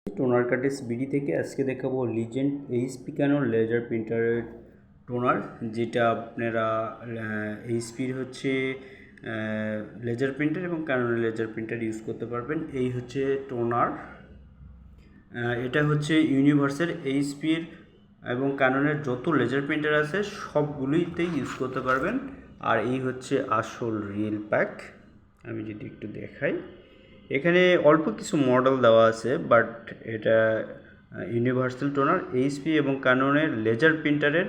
Toner Curtis BD থেকে আজকে দেখাবো লিজেন্ড এইচপি ক্যানন লেজার প্রিন্টারের টোনার, যেটা আপনারা এইচপির হচ্ছে লেজার প্রিন্টার এবং ক্যাননের লেজার প্রিন্টার ইউজ করতে পারবেন। এই হচ্ছে টোনার, এটা হচ্ছে ইউনিভার্সেল এইচপির এবং ক্যাননের যত লেজার প্রিন্টার আছে সবগুলিতেই ইউজ করতে পারবেন। আর এই হচ্ছে আসল রিয়েল প্যাক। আমি যদি একটু দেখাই, এখানে অল্প কিছু মডেল দেওয়া আছে, বাট এটা ইউনিভার্সাল টোনার এইচপি এবং ক্যাননের লেজার প্রিন্টারের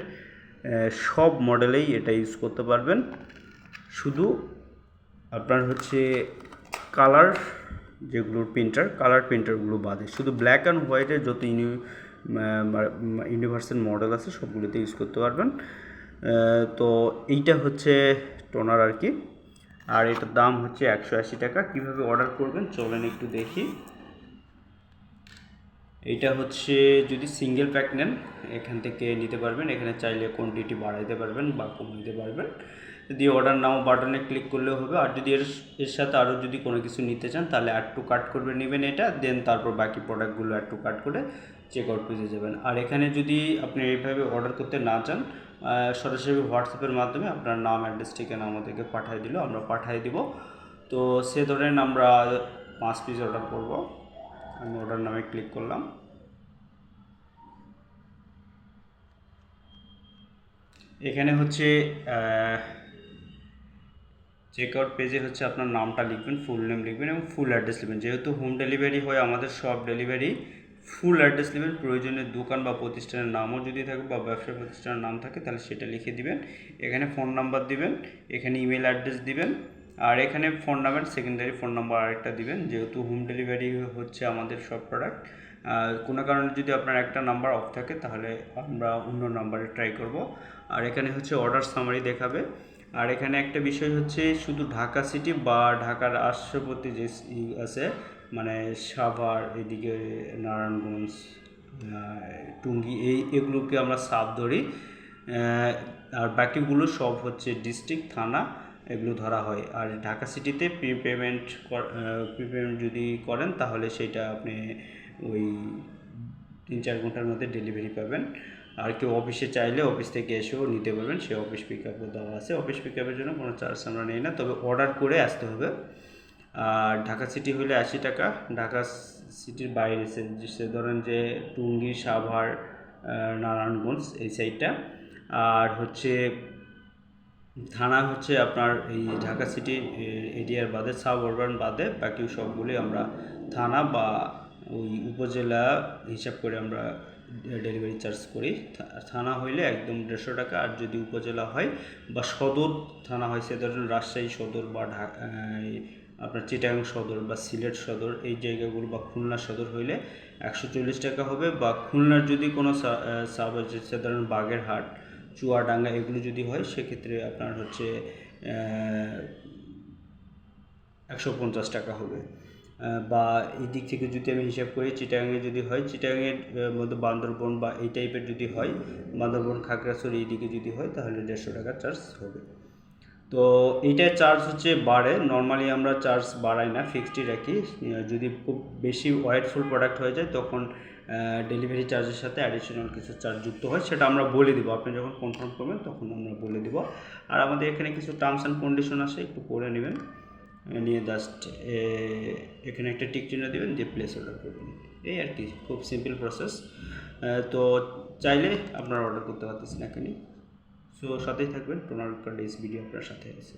সব মডেলেই এটা ইউজ করতে পারবেন। শুধু আপনার হচ্ছে কালার যেগুলোর প্রিন্টার, কালার প্রিন্টারগুলো বাদে শুধু ব্ল্যাক অ্যান্ড হোয়াইটের যত ইউনিভার্সাল মডেল আছে সবগুলোতে ইউজ করতে পারবেন। তো এইটা হচ্ছে টোনার আর কি, আর এটার দাম হচ্ছে 180 টাকা। কীভাবে অর্ডার করবেন চলেন একটু দেখি। এইটা হচ্ছে যদি সিঙ্গেল প্যাক নেন এখান থেকে নিতে পারবেন, এখানে চাইলে কোয়ান্টিটি বাড়াইতে পারবেন বা কমাইতে পারবেন। যদি অর্ডার নাও বাটনে ক্লিক করলেও হবে। আর যদি এর সাথে আরও যদি কোনো কিছু নিতে চান তাহলে অ্যাড টু কার্ট করবে নেবেন এটা, দেন তারপর বাকি প্রোডাক্টগুলো অ্যাড টু কার্ট করে চেক আউট পেজে যাবেন। আর এখানে যদি আপনি এইভাবে অর্ডার করতে না চান, সরাসরি হোয়াটসঅ্যাপের মাধ্যমে আপনার নাম অ্যাড্রেস ঠিকানা আমাদেরকে পাঠিয়ে দিল, আমরা পাঠিয়ে দিব। তো সে ধরেন আমরা 5 পিস অর্ডার করব। আমি অর্ডার নামে ক্লিক করলাম। এখানে হচ্ছে চেকআউট পেজে হচ্ছে আপনার নামটা লিখবেন, ফুল নেম লিখবেন এবং ফুল অ্যাড্রেস লিখবেন। যেহেতু হোম ডেলিভারি হয় আমাদের সব ডেলিভারি, ফুল অ্যাড্রেস নেবেন। প্রয়োজনে দোকান বা প্রতিষ্ঠানের নামও যদি থাকে বা ব্যবসা প্রতিষ্ঠানের নাম থাকে তাহলে সেটা লিখে দিবেন। এখানে ফোন নাম্বার দিবেন, এখানে ইমেল অ্যাড্রেস দিবেন, আর এখানে phone number secondary phone number আরেকটা দিবেন। যেহেতু হোম ডেলিভারি হচ্ছে আমাদের সব প্রোডাক্ট, কোনো কারণে যদি আপনার একটা নাম্বার অফ থাকে তাহলে আমরা অন্য নাম্বারে ট্রাই করব। আর এখানে হচ্ছে অর্ডার সামারি দেখাবে। আর এখানে একটা বিষয় হচ্ছে শুধু ঢাকা সিটি বা ঢাকার আশেপাশে যে আছে, মানে সাভার, এদিকে নারায়ণগঞ্জ, টুঙ্গি, এগুলোকে আমরা সাব ধরি। আর বাকিগুলো সব হচ্ছে ডিস্ট্রিক্ট, থানা, এগুলো ধরা হয়। আর ঢাকা সিটিতে প্রিপেমেন্ট যদি করেন তাহলে সেটা আপনি ওই 3-4 ঘন্টার মধ্যে ডেলিভারি পাবেন। আর কেউ অফিসে চাইলে অফিস থেকে এসেও নিতে পারবেন, সে অফিস পিক আপও দেওয়া আছে। অফিস পিক আপের জন্য কোনো চার্জ আমরা নিই না, তবে অর্ডার করে আসতে হবে। আর ঢাকা সিটি হলে 80 টাকা। ঢাকা সিটির বাইরে সে ধরেন যে টুঙ্গি, সাভার, নারায়ণগঞ্জ এই সাইডটা। আর হচ্ছে থানা হচ্ছে আপনার এই ঢাকা সিটি এরিয়ার বাদে, সাব আরবান বাদে বাকি সবগুলি আমরা থানা বা ওই উপজেলা হিসাব করে আমরা ডেলিভারি চার্জ করি। থানা হইলে একদম 150 টাকা, আর যদি উপজেলা হয় বা সদর থানা হয়, সে ধরেন রাজশাহী সদর বা আপনার চিটাগাং সদর বা সিলেট সদর এই জায়গাগুলো বা খুলনা সদর হইলে 140 টাকা হবে। বা খুলনার যদি কোনো সাব আছে, সে ধরেন বাগেরহাট, চুয়াডাঙ্গা এগুলো যদি হয় সেক্ষেত্রে আপনার হচ্ছে 150 টাকা হবে। বা এই দিক থেকে যদি আমি হিসাব করি, চিটাগাঙে যদি হয়, চিটাগাঙের মধ্যে বান্দরবন বা এই টাইপের যদি হয়, বান্দরবন, খাগড়াছড়ি এইদিকে যদি হয় তাহলে 150 টাকা চার্জ হবে। তো এইটার চার্জ হচ্ছে বাড়ে, নর্মালি আমরা চার্জ বাড়াই না, ফিক্সডই রাখি। যদি খুব বেশি ওয়েটফুল প্রোডাক্ট হয়ে যায় তখন ডেলিভারি চার্জের সাথে অ্যাডিশনাল কিছু চার্জ যুক্ত হয়, সেটা আমরা বলে দেবো। আপনি যখন কনফার্ম করবেন তখন আমরা বলে দেবো। আর আমাদের এখানে কিছু টার্মস অ্যান্ড কন্ডিশন আছে, একটু পড়ে নেবেন, নিয়ে জাস্ট এখানে একটা টিক চিহ্ন দেবেন, দিয়ে প্লেস অর্ডার করবেন। এই আর কি, খুব সিম্পল প্রসেস। তো চাইলে আপনারা অর্ডার করতে পারতেছেন এখানে। সো সাথেই থাকবেন, টোনার কার্টিস ভিডিও আপনার সাথে আছে।